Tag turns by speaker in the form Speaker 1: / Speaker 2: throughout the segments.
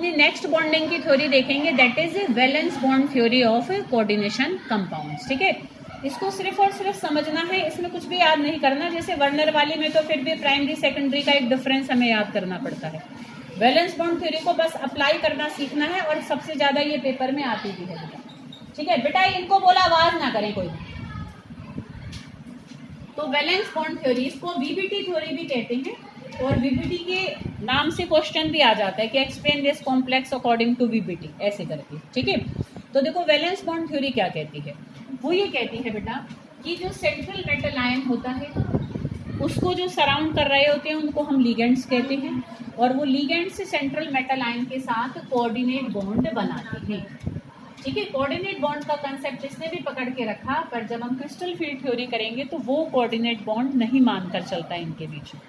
Speaker 1: अपनी next bonding की theory देखेंगे, that is valence bond theory of coordination compounds. ठीक है, इसको सिर्फ और सिर्फ समझना है, इसमें कुछ भी याद नहीं करना। जैसे वर्नर वाली में तो फिर भी प्राइमरी सेकेंडरी का एक डिफरेंस हमें याद करना पड़ता है। वैलेंस बॉन्ड थ्योरी को बस अप्लाई करना सीखना है, और सबसे ज्यादा ये पेपर में आती भी है बेटा। ठीक है बेटा, इनको बोला आवाज ना करें कोई। तो वैलेंस बॉन्ड थ्योरी, इसको वीबीटी थ्योरी भी कहते हैं, और वीबीटी के नाम से क्वेश्चन भी आ जाता है कि explain this complex according to VBT, ऐसे करके। ठीक है, तो देखो वैलेंस बॉन्ड थ्योरी क्या कहती है। वो ये कहती है बेटा कि जो सेंट्रल मेटल आयन होता है उसको जो सराउंड कर रहे होते हैं उनको हम लिगेंड्स कहते हैं, और वो लिगेंड्स सेंट्रल मेटल आयन के साथ कोऑर्डिनेट बॉन्ड बनाते हैं। ठीक है, कोऑर्डिनेट बॉन्ड का कंसेप्ट इसने भी पकड़ के रखा, पर जब हम क्रिस्टल फील्ड थ्योरी करेंगे तो वो कोऑर्डिनेट बॉन्ड नहीं मानकर चलता इनके बीच में।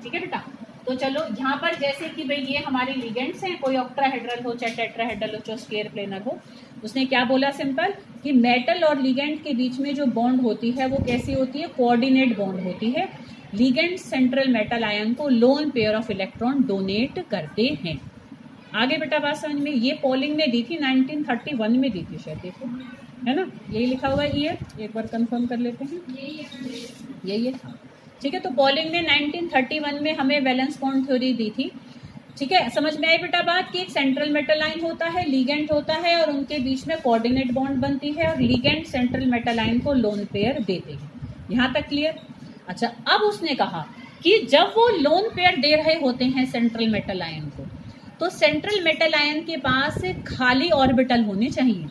Speaker 1: ठीक है बेटा, तो चलो यहाँ पर जैसे कि भाई ये हमारे लिगेंड्स हैं, कोई ऑक्ट्राहेड्रल हो चाहे टेट्राहेड्रल हो चाहे स्क्वायर प्लेनर हो, उसने क्या बोला सिंपल कि मेटल और लिगेंड के बीच में जो बॉन्ड होती है वो कैसी होती है, कोऑर्डिनेट बॉन्ड होती है। लिगेंड सेंट्रल मेटल आयन को loan pair of electron donate करते हैं। आगे बेटा बात समझ में, ये पोलिंग ने दी थी 1931 में दी थी शायद, देखो है ना, यही लिखा हुआ है ईयर, एक बार कंफर्म कर लेते हैं, यही है। ठीक है, तो पोलिंग ने 1931 में हमें वैलेंस बॉन्ड थ्योरी दी थी। ठीक है, समझ में आई बेटा बात कि एक सेंट्रल मेटल आयन होता है, लिगेंड होता है, और उनके बीच में कोऑर्डिनेट बॉन्ड बनती है, और लिगेंड सेंट्रल मेटल आयन को लोन पेयर देते हैं। यहाँ तक क्लियर। अच्छा, अब उसने कहा कि जब वो लोन पेयर दे रहे होते हैं सेंट्रल मेटल आयन को, तो सेंट्रल मेटल आयन के पास खाली ऑर्बिटल होने चाहिए,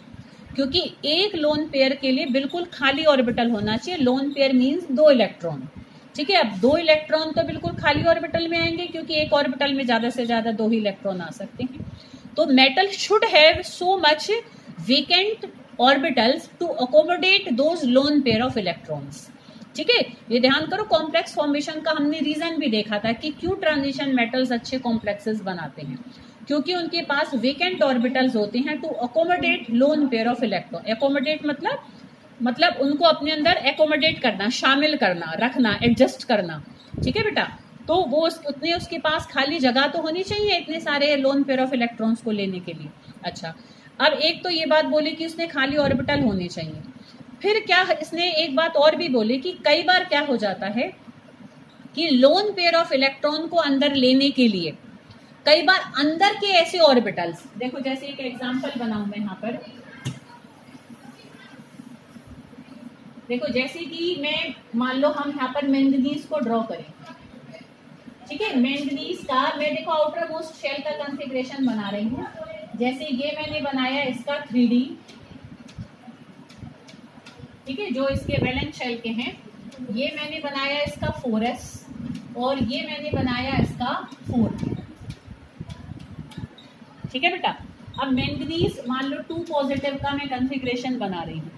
Speaker 1: क्योंकि एक लोन पेयर के लिए बिल्कुल खाली ऑर्बिटल होना चाहिए। Lone pair means 2 electron. ठीक है, अब 2 इलेक्ट्रॉन तो बिल्कुल खाली ऑर्बिटल में आएंगे, क्योंकि एक ऑर्बिटल में ज्यादा से ज्यादा 2 ही इलेक्ट्रॉन आ सकते हैं। तो metal should have so much vacant orbitals to accommodate those lone pair of electrons. ठीक है, ये ध्यान करो, कॉम्प्लेक्स फॉर्मेशन का हमने रीजन भी देखा था कि क्यों ट्रांजिशन मेटल्स अच्छे कॉम्प्लेक्सेस बनाते हैं, क्योंकि उनके पास वेकेंट ऑर्बिटल्स होते हैं to accommodate lone pair of electron. Accommodate मतलब उनको अपने अंदर एकोमोडेट करना, शामिल करना, रखना, एडजस्ट करना। ठीक है बेटा, तो वो उतने उसके पास खाली जगह तो होनी चाहिए इतने सारे लोन पेयर ऑफ इलेक्ट्रॉन्स को लेने के लिए। अच्छा, अब एक तो ये बात बोली कि उसने खाली ऑर्बिटल होने चाहिए, फिर क्या इसने एक बात और भी बोली कि कई बार क्या हो जाता है कि लोन पेयर ऑफ इलेक्ट्रॉन को अंदर लेने के लिए कई बार अंदर के ऐसे ऑर्बिटल्स, देखो जैसे एक एग्जांपल बनाऊं मैं यहाँ पर, देखो जैसे कि मैं मान लो हम यहाँ पर मैंगनीज को ड्रॉ करें। ठीक है, मैंगनीज का मैं देखो आउटर मोस्ट शेल का कॉन्फ़िगरेशन बना रही हूँ। जैसे ये मैंने बनाया इसका 3D, ठीक है, जो इसके वैलेंस शेल के हैं, ये मैंने बनाया इसका 4s, और ये मैंने बनाया इसका 4p। ठीक है बेटा, अब मैंगनीज मान लो 2 पॉजिटिव का मैं कॉन्फ़िगरेशन बना रही हूँ,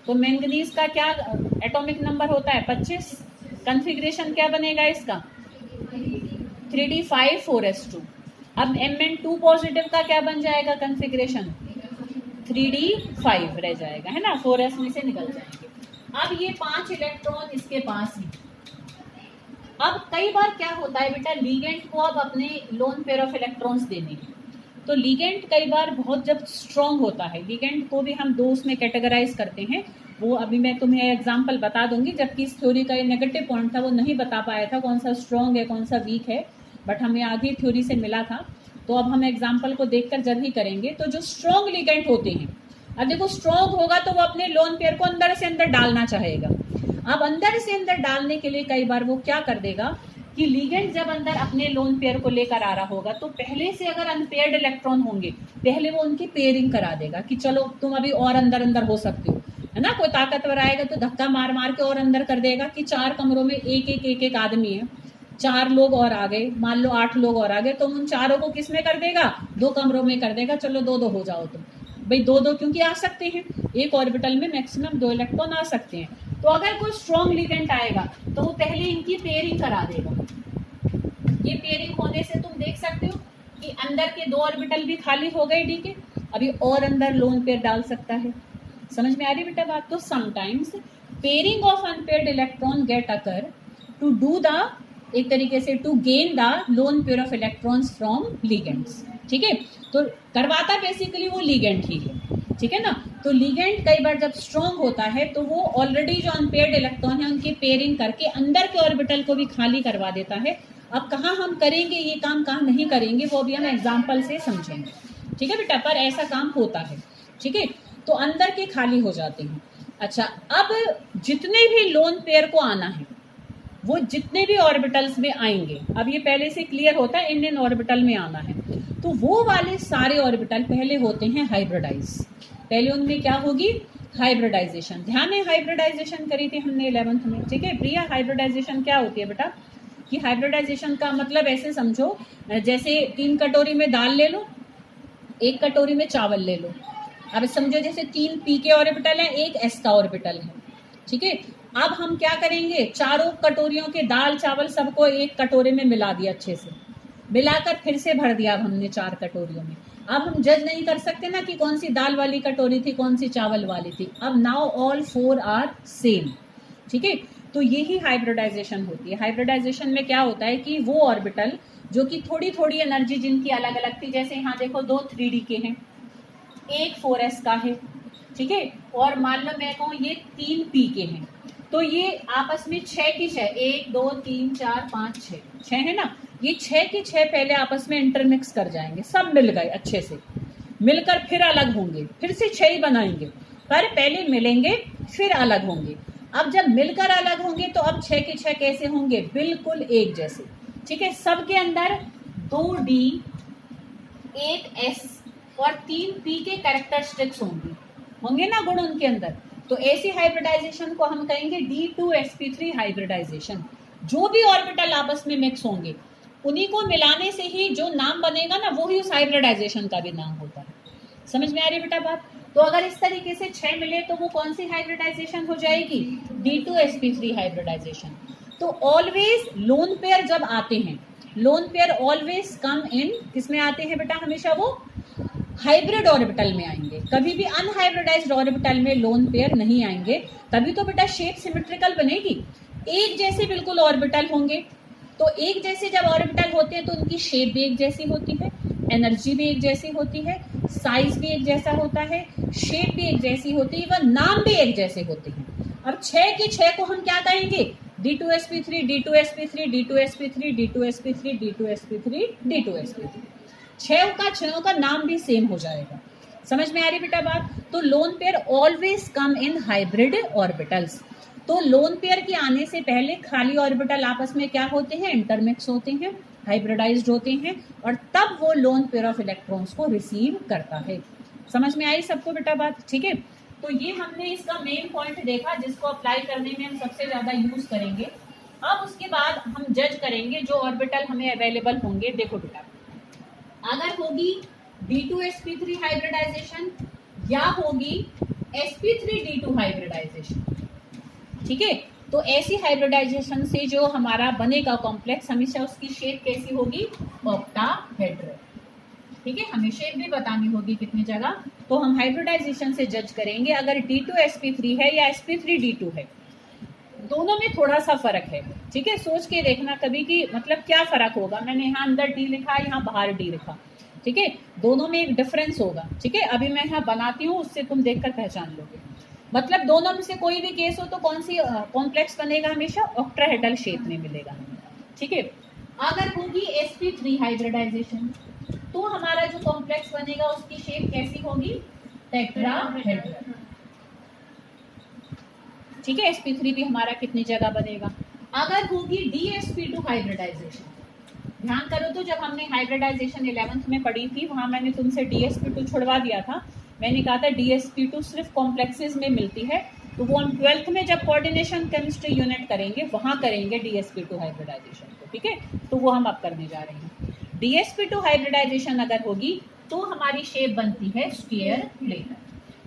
Speaker 1: तो मैंगनीज का क्या एटॉमिक नंबर होता है 25, कॉन्फ़िगरेशन क्या बनेगा इसका 3d5 4s2। अब Mn2 पॉजिटिव का क्या बन जाएगा कॉन्फ़िगरेशन 3d5 रह जाएगा, है ना, 4s में से निकल जाएंगे। अब ये 5 इलेक्ट्रॉन इसके पास है। अब कई बार क्या होता है बेटा, लिगेंड को अब अपने लोन पेयर ऑफ इलेक्ट्रॉन्स देने हैं, तो लिगेंड कई बार बहुत जब स्ट्रॉन्ग होता है, लिगेंड को भी हम 2 उसमें कैटेगराइज करते हैं, वो अभी मैं तुम्हें एग्जांपल बता दूंगी, जबकि इस थ्योरी का ये नेगेटिव पॉइंट था, वो नहीं बता पाया था कौन सा स्ट्रॉन्ग है कौन सा वीक है, बट हमें आगे थ्योरी से मिला था, तो अब हम एग्जाम्पल को देखकर जल्द ही करेंगे। तो जो स्ट्रॉन्ग लिगेंड होते हैं, अब देखो स्ट्रॉन्ग होगा तो वो अपने लोन पेयर को अंदर से अंदर डालना चाहेगा। अब अंदर से अंदर डालने के लिए कई बार वो क्या कर देगा कि लिगेंड जब अंदर अपने लोन पेयर को लेकर आ रहा होगा, तो पहले से अगर अनपेयर्ड इलेक्ट्रॉन होंगे, पहले वो उनकी पेयरिंग करा देगा कि चलो तुम अभी और अंदर अंदर हो सकते हो, है ना। कोई ताकतवर आएगा तो धक्का मार मार के और अंदर कर देगा कि 4 कमरों में एक आदमी है, 4 लोग और आ गए, मान लो 8 लोग और आ गए, तो उन चारों को किस में कर देगा 2 कमरों में कर देगा, चलो 2-2 हो जाओ तुम भाई, 2-2 क्योंकि आ सकते हैं, एक ऑर्बिटल में मैक्सिमम 2 इलेक्ट्रॉन आ सकते हैं। तो अगर कोई स्ट्रॉन्ग लिगेंड आएगा तो वो पहले इनकी पेयरिंग करा देगा। ये पेयरिंग होने से तुम देख सकते हो कि अंदर के 2 ऑर्बिटल भी खाली हो गए, डी के, अभी और अंदर लोन पेयर डाल सकता है। समझ में आ रही बेटा बात। तो sometimes pairing of unpaired electron get occur to do the, एक तरीके से to gain the lone pair of electrons from ligands. ठीक है। तो करवाता बेसिकली वो लिगेंड ही है, ठीक है ना। तो लिगेंड कई बार जब स्ट्रॉन्ग होता है तो वो ऑलरेडी जो अनपेयर्ड इलेक्ट्रॉन है उनकी पेयरिंग करके अंदर के ऑर्बिटल को भी खाली करवा देता है। अब कहाँ हम करेंगे ये काम, कहाँ नहीं करेंगे, वो भी हम एग्जाम्पल से समझेंगे, ठीक है बेटा। पर ऐसा काम होता है, ठीक है। तो अंदर के खाली हो जाते हैं। अच्छा, अब जितने भी लोन पेयर को आना है वो जितने भी ऑर्बिटल्स में आएंगे, अब ये पहले से क्लियर होता है इन ऑर्बिटल में आना है, तो वो वाले सारे ऑर्बिटल पहले होते हैं हाइब्रिडाइज। पहले उनमें क्या होगी, हाइब्रिडाइजेशन। ध्यान है, हाइब्रिडाइजेशन करी थी हमने 11th में, ठीक है। प्रिया, हाइब्रिडाइजेशन क्या होती है बेटा? कि हाइब्रिडाइजेशन का मतलब ऐसे समझो, जैसे 3 कटोरी में दाल ले लो, 1 कटोरी में चावल ले लो। अब समझो जैसे 3 पी के ऑर्बिटल है, 1 एस का ऑर्बिटल है, ठीक है। अब हम क्या करेंगे, चारों कटोरियों के दाल चावल सबको एक कटोरे में मिला दिया, अच्छे से मिलाकर फिर से भर दिया हमने 4 कटोरियों में। अब हम जज नहीं कर सकते ना कि कौन सी दाल वाली कटोरी थी, कौन सी चावल वाली थी। अब नाउ ऑल 4 आर सेम, ठीक है। तो यही हाइब्रिडाइजेशन होती है। हाइब्रिडाइजेशन में क्या होता है कि वो ऑर्बिटल जो कि थोड़ी थोड़ी एनर्जी जिनकी अलग अलग थी, जैसे यहाँ देखो 2 3D के हैं, 1 4s का है, ठीक है। और मान लो मैं कहूँ ये 3 p के हैं, तो ये आपस में 6 की 6, 1 2 3 4 5 6 है ना। ये 6 की 6 पहले आपस में इंटरमिक्स कर जाएंगे, सब मिल गए अच्छे से, मिलकर फिर अलग होंगे, फिर से 6 ही बनाएंगे, पर पहले मिलेंगे फिर अलग होंगे। अब जब मिलकर अलग होंगे तो अब 6 के 6 कैसे होंगे, बिल्कुल एक जैसे, ठीक है। सबके अंदर 2D 1S और 3P के कैरेक्टरिस्टिक्स होंगे ना, गुण उनके अंदर। तो ऐसी हाइब्रिडाइजेशन को हम कहेंगे D2sp3 हाइब्रिडाइजेशन। जो भी ऑर्बिटल आपस में मिक्स होंगे उन्हीं को मिलाने से ही जो नाम बनेगा ना, वो ही उस हाइब्रिडाइजेशन का भी नाम होता है। समझ में आ रही बेटा बात? तो अगर इस तरीके से 6 मिले तो वो कौन सी हाइब्रिडाइजेशन हो जाएगी, D2sp3 हाइब्रिडाइजेशन। तो ऑलवेज लोन पेयर जब आते हैं, लोन पेयर ऑलवेज कम इन, किसमें आते हैं बेटा, हमेशा वो हाइब्रिड ऑर्बिटल में आएंगे। कभी भी अनहाइब्रिडाइज्ड ऑर्बिटल में लोन पेयर नहीं आएंगे। तभी तो बेटा शेप सिमेट्रिकल बनेगी, एक जैसे बिल्कुल ऑर्बिटल होंगे। तो एक जैसे जब ऑर्बिटल होते हैं तो उनकी शेप भी एक जैसी होती है, एनर्जी भी एक जैसी होती है, साइज भी एक जैसा होता है, शेप भी एक जैसी होती है, वह नाम भी एक जैसे होते हैं। अब 6 की 6 को हम क्या कहेंगे, D2sp3 D2sp3 D2sp3 D2sp3 D2sp3 D2sp3। 6 का नाम भी सेम हो जाएगा। समझ में आ रही बेटा बात? तो lone pair always come in hybrid orbitals. तो लोन पेयर के आने से पहले खाली ऑर्बिटल आपस में क्या होते हैं, इंटरमिक्स होते हैं, हाइब्रिडाइज्ड होते हैं, और तब वो लोन पेयर ऑफ इलेक्ट्रॉन्स को रिसीव करता है। समझ में आई सबको बेटा बात? ठीक है। तो ये हमने इसका मेन पॉइंट देखा जिसको अप्लाई करने में हम सबसे ज्यादा यूज करेंगे। अब उसके बाद हम जज करेंगे जो ऑर्बिटल हमें अवेलेबल होंगे। देखो बेटा, अगर होगी D2sp3 हाइब्रिडाइजेशन या होगी sp3d2 हाइब्रिडाइजेशन, ठीक है। तो ऐसी हाइब्रिडाइजेशन से जो हमारा बनेगा कॉम्प्लेक्स, हमेशा उसकी शेप कैसी होगी, ऑक्टाहेड्रल, ठीक है। हमें शेप भी बतानी होगी कितनी जगह। तो हम हाइब्रिडाइजेशन से जज करेंगे अगर D2sp3 है या sp3d2 है। दोनों में थोड़ा सा फर्क है, ठीक है। सोच के देखना कभी कि मतलब क्या फर्क होगा। मैंने यहाँ अंदर D लिखा, यहाँ बाहर D लिखा, ठीक है। दोनों में एक डिफरेंस होगा, ठीक है। अभी मैं यहाँ बनाती हूँ, उससे तुम देखकर पहचान लोगे। मतलब दोनों में से कोई भी केस हो तो कौन सी कॉम्प्लेक्स बनेगा, हमेशा ऑक्टाहेड्रल शेप में मिलेगा, ठीक है। अगर होगी sp3 हाइब्रिडाइजेशन तो हमारा जो कॉम्प्लेक्स बनेगा उसकी शेप कैसी होगी, टेट्राहेड्रल, ठीक है। sp3 भी हमारा कितनी जगह बनेगा। अगर होगी dsp2 हाइब्रिडाइजेशन, ध्यान करो तो जब हमने हाइब्रिडाइजेशन 11th में पढ़ी थी वहां मैंने तुमसे dsp2 छुड़वा दिया था। मैंने कहा था dsp2 सिर्फ कॉम्प्लेक्सेस में मिलती है, तो वो हम 12th में जब कोऑर्डिनेशन केमिस्ट्री यूनिट करेंगे वहां करेंगे dsp2 हाइब्रिडाइजेशन को, ठीक है। तो वो हम अब करने जा रहे हैं। dsp2 हाइब्रिडाइजेशन अगर होगी तो हमारी शेप बनती है स्क्वायर प्लेनर।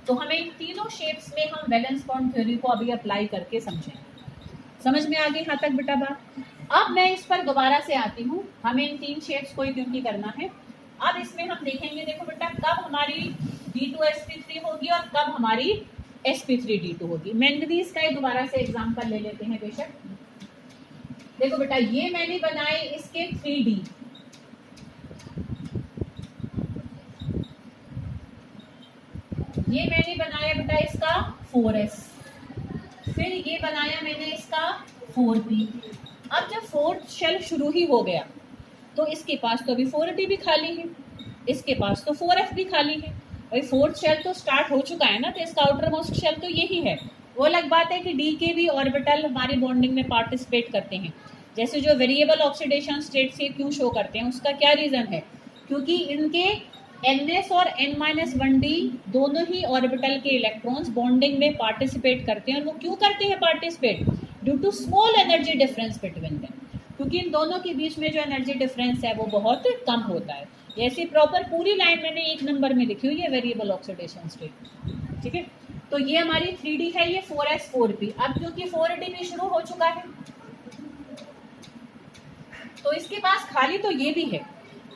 Speaker 1: तो हमें इन तीनों शेप्स में हम वैलेंस बॉन्ड थ्योरी को अभी अप्लाई करके समझेंगे। समझ में आ गई यहाँ तक बेटा बात? अब मैं इस पर दोबारा से आती हूँ, हमें इन 3 शेप्स को क्योंकि करना है। अब इसमें हम देखेंगे, देखो बेटा, कब हमारी D2sp3 होगी और कब हमारी sp3d2 होगी। मैंगनीज का दोबारा से एग्जांपल ले लेते हैं बेशक। देखो बेटा, ये मैंने बनाए इसके 3D, ये मैंने बनाया बेटा इसका 4s, फिर ये बनाया मैंने इसका 4p। अब जब फोर्थ शेल शुरू ही हो गया तो इसके पास तो अभी 4d भी खाली है, इसके पास तो 4f भी खाली है। भाई फोर्थ शेल तो स्टार्ट हो चुका है ना, तो इसका आउटर मोस्ट शेल तो यही है। वो अलग बात है कि डी के भी ऑर्बिटल हमारी बॉन्डिंग में पार्टिसिपेट करते हैं। जैसे जो वेरिएबल ऑक्सीडेशन स्टेट से क्यों शो करते हैं, उसका क्या रीज़न है, क्योंकि इनके ns और n-1d दोनों ही ऑर्बिटल के इलेक्ट्रॉन्स बॉन्डिंग में पार्टिसिपेट करते हैं। और वो क्यों करते हैं participate, due to small energy difference between them, क्योंकि इन दोनों के बीच में जो एनर्जी डिफरेंस है वो बहुत कम होता है। ऐसी प्रॉपर पूरी लाइन मैंने 1 नंबर में लिखी हुई है वेरिएबल ऑक्सीडेशन स्टेट, ठीक है। तो ये हमारी 3d है, ये 4s 4p। अब क्योंकि 4d भी शुरू हो चुका है तो इसके पास खाली तो ये भी है।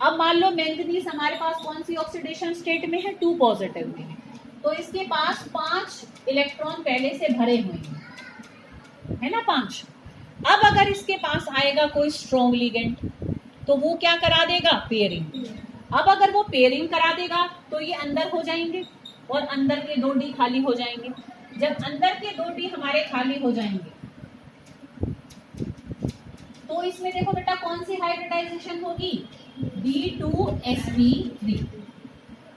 Speaker 1: अब मान लो मैंगनीज हमारे पास कौन सी ऑक्सीडेशन स्टेट में है, 2 पॉजिटिव में है, तो इसके पास 5 इलेक्ट्रॉन पहले से भरे हुए हैं, है ना 5। अब अगर इसके पास आएगा कोई स्ट्रॉन्ग लिगेंड तो वो क्या करा देगा, पेयरिंग। अब अगर वो पेयरिंग करा देगा तो ये अंदर हो जाएंगे और अंदर के 2d खाली हो जाएंगे। जब अंदर के 2d हमारे खाली हो जाएंगे तो इसमें देखो बेटा कौन सी हाइब्रिडाइजेशन होगी, D2sp3।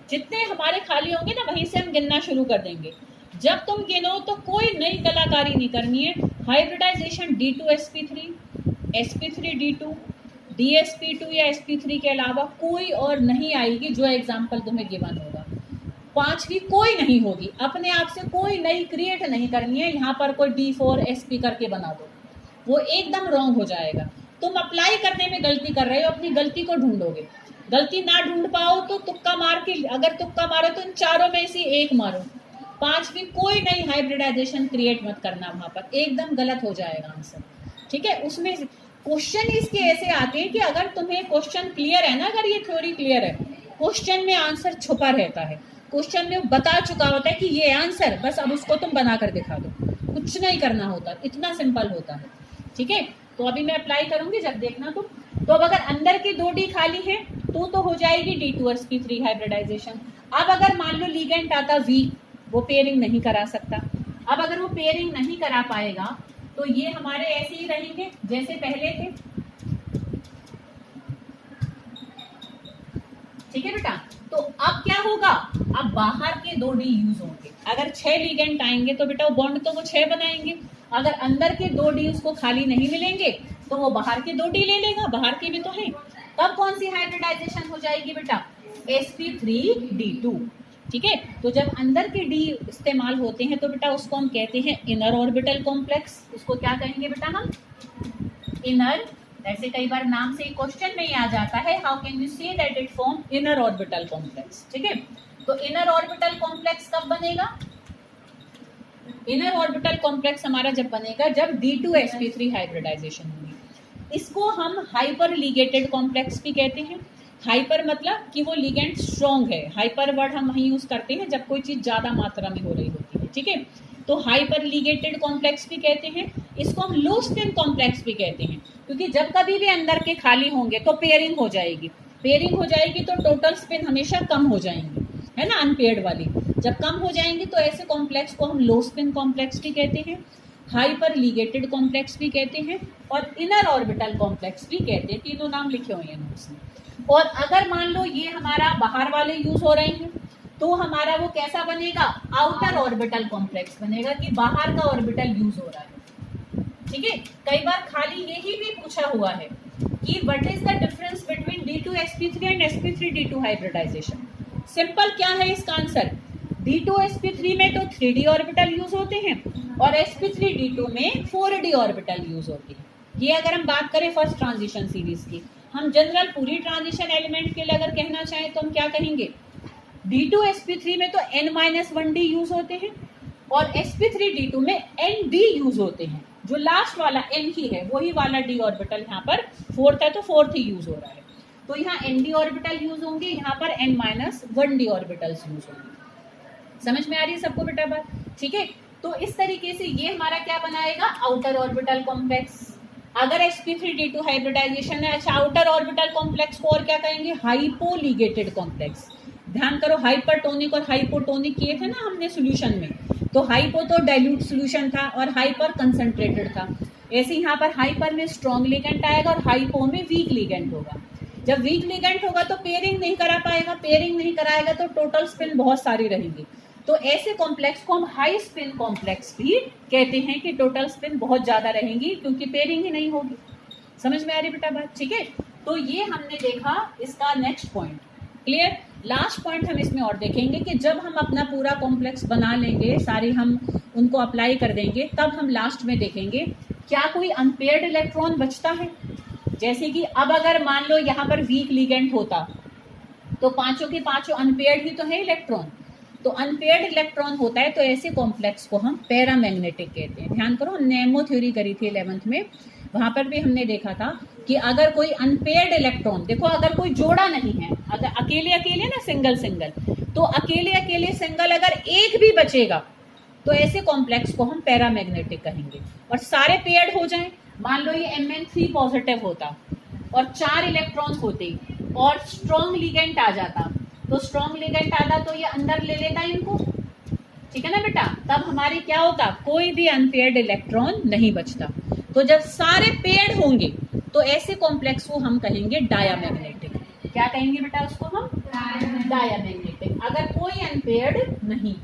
Speaker 1: जितने हमारे खाली होंगे ना वहीं से हम गिनना शुरू कर देंगे। जब तुम गिनो तो कोई नई कलाकारी नहीं करनी है। हाइब्रिडाइजेशन D2sp3, sp3d2, dsp2 या sp3 के अलावा कोई और नहीं आएगी जो एग्जाम्पल तुम्हें गिवन होगा। 5वीं कोई नहीं होगी, अपने आप से कोई नई क्रिएट नहीं करनी है। यहाँ पर कोई D4sp करके बना दो, वो एकदम रॉन्ग हो जाएगा। तुम अप्लाई करने में गलती कर रहे हो, अपनी गलती को ढूंढोगे। गलती ना ढूंढ पाओ तो तुक्का मार के, अगर तुक्का मारो तो इन चारों में से एक मारो। 5वीं कोई नई हाइब्रिडाइजेशन क्रिएट मत करना, वहां पर एकदम गलत हो जाएगा आंसर, ठीक है। उसमें क्वेश्चन इसके ऐसे आते हैं कि अगर तुम्हें क्वेश्चन क्लियर है ना, अगर ये थ्योरी क्लियर है, क्वेश्चन में आंसर छुपा रहता है। क्वेश्चन में बता चुका होता है कि ये आंसर, बस अब उसको तुम बना कर दिखा दो, कुछ नहीं करना होता, इतना सिंपल होता है, ठीक है। तो अभी मैं अप्लाई करूंगी, जब देखना तुम। तो अब अगर अंदर की 2d खाली है तो हो जाएगी D2sp3 हाइब्रिडाइजेशन। अब अगर मान लो लिगेंड आता V, वो पेयरिंग नहीं करा सकता। अब अगर वो पेयरिंग नहीं करा पाएगा तो ये हमारे ऐसे ही रहेंगे जैसे पहले थे, ठीक है बेटा। तो अब क्या होगा, अब बाहर के 2d यूज होंगे। अगर 6 लिगेंड आएंगे तो बेटा वो बॉन्ड तो वो 6 बनाएंगे। अगर अंदर के 2d उसको खाली नहीं मिलेंगे तो वो बाहर के 2d ले लेगा, बाहर के भी तो है। तब कौन सी हाइब्रिडाइजेशन हो जाएगी बेटा, sp3d2, ठीक है। तो जब अंदर के d इस्तेमाल होते हैं तो बेटा उसको हम कहते हैं इनर ऑर्बिटल कॉम्प्लेक्स। उसको क्या कहेंगे बेटा हम, इनर। ऐसे कई बार नाम से क्वेश्चन में ही आ जाता है, how can you say that it form inner orbital complex, ठीक है। तो इनर ऑर्बिटल कॉम्प्लेक्स कब बनेगा, इनर ऑर्बिटल कॉम्प्लेक्स हमारा जब बनेगा जब D2sp3 हाइब्रिडाइजेशन होगी। इसको हम हाइपर लिगेटेड कॉम्प्लेक्स भी कहते हैं। हाइपर मतलब कि वो लिगेंड स्ट्रॉन्ग है। हाइपर वर्ड हम वहीं यूज करते हैं जब कोई चीज ज्यादा मात्रा में हो रही होती है, ठीक है। तो हाइपर लिगेटेड कॉम्प्लेक्स भी कहते हैं। इसको हम लो स्पिन कॉम्प्लेक्स भी कहते हैं, क्योंकि जब कभी भी अंदर के खाली होंगे तो पेयरिंग हो जाएगी। पेयरिंग हो जाएगी तो टोटल स्पिन हमेशा कम हो जाएंगी, है ना, अनपेयर्ड वाली। जब कम हो जाएंगी तो ऐसे कॉम्प्लेक्स को हम लो स्पिन कॉम्प्लेक्स भी कहते हैं, हाइपर लिगेटेड कॉम्प्लेक्स भी कहते हैं और इनर ऑर्बिटल कॉम्प्लेक्स भी कहते हैं। तीनों नाम लिखे हुए हैं नोट्स में। और अगर मान लो ये हमारा बाहर वाले यूज हो रहे हैं तो हमारा वो कैसा बनेगा, आउटर ऑर्बिटल कॉम्प्लेक्स बनेगा, कि बाहर का ऑर्बिटल यूज हो रहा है, ठीक है। कई बार खाली यही भी पूछा हुआ है कि what is the difference between D2sp3 and sp3d2 hybridization. Simple क्या है इसका आंसर, D2sp3 में तो 3d ऑर्बिटल यूज होते हैं और sp3d2 में 4d ऑर्बिटल यूज होती है। ये अगर हम बात करें फर्स्ट ट्रांजिशन सीरीज की, हम जनरल पूरी ट्रांजिशन एलिमेंट के लिए अगर कहना चाहें तो हम क्या कहेंगे, D2sp3 में तो n-1d यूज होते हैं और sp3d2 में nd यूज होते हैं। जो लास्ट वाला n ही है वही वाला d ऑर्बिटल यहाँ पर फोर्थ है तो फोर्थ ही यूज हो रहा है। तो यहाँ nd ऑर्बिटल यूज होंगे, यहाँ पर n-1d ऑर्बिटल्स यूज होंगे। समझ में आ रही है सबको बेटा बात, ठीक है। तो इस तरीके से ये हमारा क्या बनाएगा, आउटर ऑर्बिटल कॉम्प्लेक्स। अगर sp3d2 हाइब्रिडाइजेशन है, अच्छा आउटर ऑर्बिटल कॉम्प्लेक्स को और क्या कहेंगे, हाइपोलिगेटेड कॉम्प्लेक्स। ध्यान करो, हाइपरटोनिक और हाइपोटोनिक किए थे ना हमने सॉल्यूशन में, तो हाइपो तो डाइल्यूट सॉल्यूशन था और हाइपर कंसंट्रेटेड था। ऐसे यहाँ पर हाइपर में स्ट्रॉन्ग लिगेंड आएगा और हाइपो में वीक लिगेंड होगा। जब वीक लिगेंड होगा तो पेयरिंग नहीं करा पाएगा, पेयरिंग नहीं कराएगा तो टोटल स्पिन बहुत सारी रहेंगी। तो ऐसे कॉम्प्लेक्स को हम हाई स्पिन कॉम्प्लेक्स भी कहते हैं कि टोटल स्पिन बहुत ज्यादा रहेंगी क्योंकि पेयरिंग ही नहीं होगी। समझ में आ रही बेटा बात? ठीक है, तो ये हमने देखा इसका next point. Clear? Last point हम इसमें और देखेंगे कि जब हम अपना पूरा कॉम्प्लेक्स बना लेंगे, सारी हम उनको अप्लाई कर देंगे, तब हम लास्ट में देखेंगे क्या कोई अनपेयर्ड इलेक्ट्रॉन बचता है। जैसे कि अब अगर मान लो यहाँ पर वीक लिगेंड होता तो पांचों के पांचों अनपेयर्ड ही तो है इलेक्ट्रॉन, तो अनपेयर्ड इलेक्ट्रॉन होता है तो ऐसे कॉम्प्लेक्स को हम पैरामैग्नेटिक कहते हैं। ध्यान करो, नेमो थ्योरी करी थी 11th में, वहां पर भी हमने देखा था कि अगर कोई अनपेयर्ड इलेक्ट्रॉन, देखो अगर कोई जोड़ा नहीं है, अगर अकेले अकेले ना सिंगल सिंगल, तो अकेले अकेले सिंगल अगर एक भी बचेगा तो ऐसे कॉम्प्लेक्स को हम पैरामैग्नेटिक कहेंगे। और सारे पेयर्ड हो जाएं, मान लो ये Mn3 पॉजिटिव होता और 4 इलेक्ट्रॉन होते और स्ट्रॉन्ग लिगेंड आ जाता, तो स्ट्रॉन्ग लिगेंड आता तो ये अंदर ले लेता इनको, ठीक है ना बेटा, तब हमारी क्या होता, कोई भी अनपेयर्ड इलेक्ट्रॉन नहीं बचता। तो जब सारे पेयर्ड होंगे तो ऐसे कॉम्प्लेक्स को हम कहेंगे डायामैग्नेटिक। क्या कहेंगे बेटा उसको हम? डायामैग्नेटिक। अगर कोई अनपेयर्ड नहीं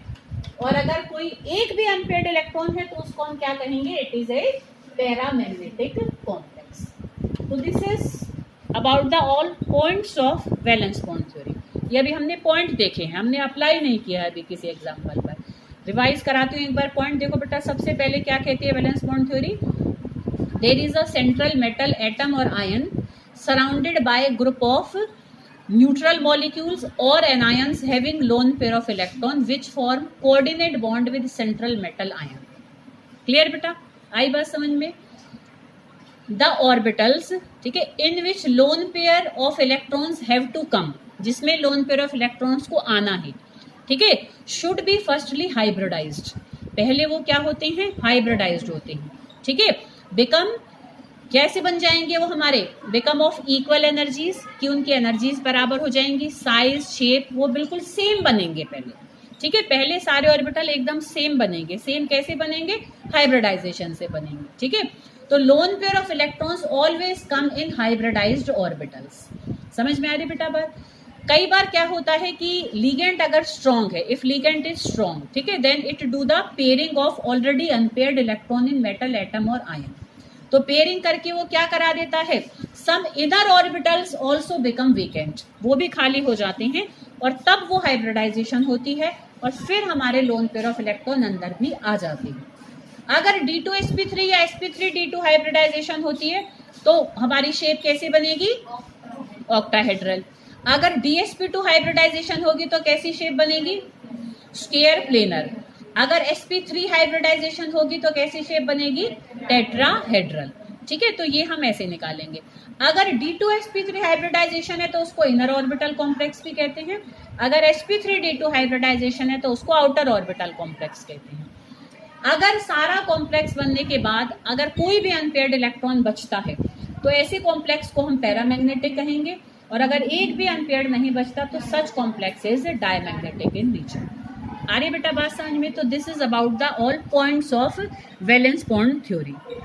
Speaker 1: और अगर कोई एक भी अनपेयर्ड इलेक्ट्रॉन है तो उसको हम क्या कहेंगे? It is a paramagnetic complex. तो this is about the all points of valence bond theory. ये अभी हमने पॉइंट देखे हैं, हमने अप्लाई नहीं किया है अभी किसी एग्जाम्पल पर। रिवाइज कराती हूँ एक बार पॉइंट। देखो बेटा, सबसे पहले क्या कहती है valence bond theory? There is a central metal atom और ion surrounded by a group of neutral molecules और anions having lone pair of electron which form coordinate bond with central metal ion. Clear बेटा? आई बात समझ में? The orbitals, ठीक है, in which lone pair of electrons have to come, जिसमें lone pair of electrons को आना है, ठीक है, शुड बी फर्स्टली हाइब्रिडाइज्ड। पहले वो क्या होते हैं? हाइब्रिडाइज्ड होते हैं, ठीक है। बिकम, कैसे बन जाएंगे वो हमारे? बिकम ऑफ इक्वल एनर्जीज, कि उनकी एनर्जीज बराबर हो जाएंगी, साइज शेप वो बिल्कुल सेम बनेंगे पहले, ठीक है। पहले सारे ऑर्बिटल एकदम सेम बनेंगे। सेम कैसे बनेंगे? हाइब्रिडाइजेशन से बनेंगे, ठीक है। तो lone pair of electrons always come in hybridized orbitals. समझ में आ रही बेटा बात? कई बार क्या होता है कि लिगेंड अगर स्ट्रॉन्ग है, इफ लिगेंड इज स्ट्रॉन्ग, ठीक है, then it do the pairing of already unpaired electron in metal atom और आयन। तो पेयरिंग करके वो क्या करा देता है? Some inner orbitals also become vacant, वो भी खाली हो जाते हैं और तब वो हाइब्रिडाइजेशन होती है और फिर हमारे लोन पेयर ऑफ इलेक्ट्रॉन अंदर भी आ जाते हैं। अगर D2sp3 या sp3d2 हाइब्रिडाइजेशन होती है तो हमारी शेप कैसे बनेगी? ऑक्टाहेड्रल। अगर DsP2 हाइब्रिडाइजेशन होगी तो कैसी शेप बनेगी? Square planar. अगर sp3 हाइब्रिडाइजेशन होगी तो कैसी शेप बनेगी? टेट्राहेड्रल, ठीक है। तो ये हम ऐसे निकालेंगे। अगर D2sp3 हाइब्रिडाइजेशन है तो उसको इनर ऑर्बिटल कॉम्प्लेक्स भी कहते हैं, अगर sp3d2 हाइब्रिडाइजेशन है तो उसको आउटर ऑर्बिटल कॉम्प्लेक्स कहते हैं। अगर सारा कॉम्प्लेक्स बनने के बाद अगर कोई भी अनपेयर्ड इलेक्ट्रॉन बचता है तो ऐसे कॉम्प्लेक्स को हम पैरामैग्नेटिक कहेंगे, और अगर एक भी अनपेयर्ड नहीं बचता तो such complex is diamagnetic in nature. आ रही बेटा बात समझ में? तो this is about the all points of valence bond theory.